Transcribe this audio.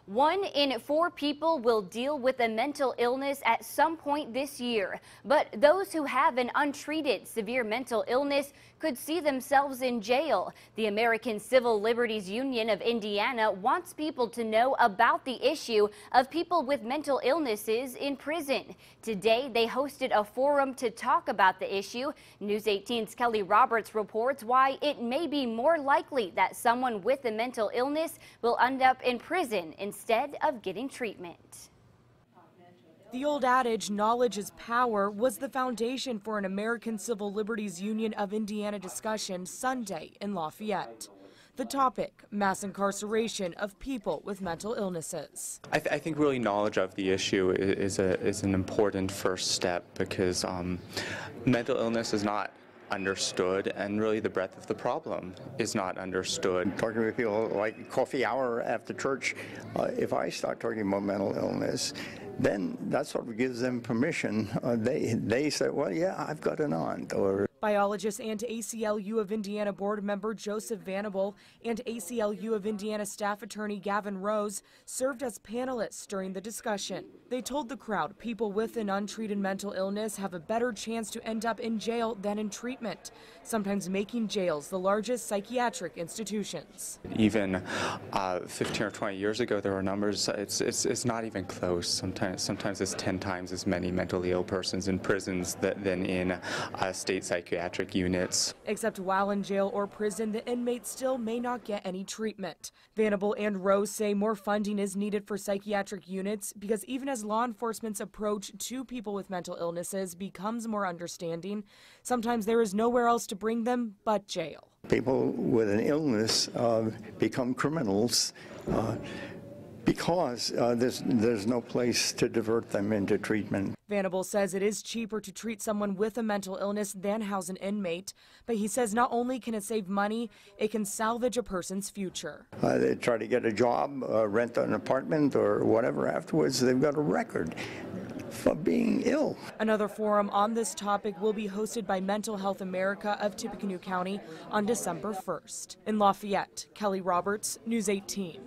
1 in 4 people will deal with a mental illness at some point this year. But those who have an untreated severe mental illness could see themselves in jail. The American Civil Liberties Union of Indiana wants people to know about the issue of people with mental illnesses in prison. Today, they hosted a forum to talk about the issue. News 18's Kelly Roberts reports why it may be more likely that someone with a mental illness will end up in prison instead of getting treatment. The old adage, knowledge is power, was the foundation for an American Civil Liberties Union of Indiana discussion Sunday in Lafayette. The topic, mass incarceration of people with mental illnesses. I think really knowledge of the issue is an important first step because mental illness is not understood, and really the breadth of the problem is not understood. Talking with people like coffee hour after church, if I start talking about mental illness, then that sort of gives them permission. They say, well, yeah, I've got an aunt. Or Biologist and ACLU of Indiana board member Joseph Vanable and ACLU of Indiana staff attorney Gavin Rose served as panelists during the discussion. They told the crowd people with an untreated mental illness have a better chance to end up in jail than in treatment, sometimes making jails the largest psychiatric institutions. Even 15 or 20 years ago, there were numbers, it's not even close. Sometimes it's 10 times as many mentally ill persons in prisons than in state psychiatric units. Except while in jail or prison, the inmates still may not get any treatment. Vanable and Rose say more funding is needed for psychiatric units because even as law enforcement's approach to people with mental illnesses becomes more understanding, sometimes there is nowhere else to bring them but jail. people with an illness become criminals because there's no place to divert them into treatment. Vanable says it is cheaper to treat someone with a mental illness than house an inmate, but he says not only can it save money, it can salvage a person's future. They try to get a job, rent an apartment or whatever afterwards. They've got a record for being ill. Another forum on this topic will be hosted by Mental Health America of Tippecanoe County on December 1st. In Lafayette, Kelly Roberts, News 18.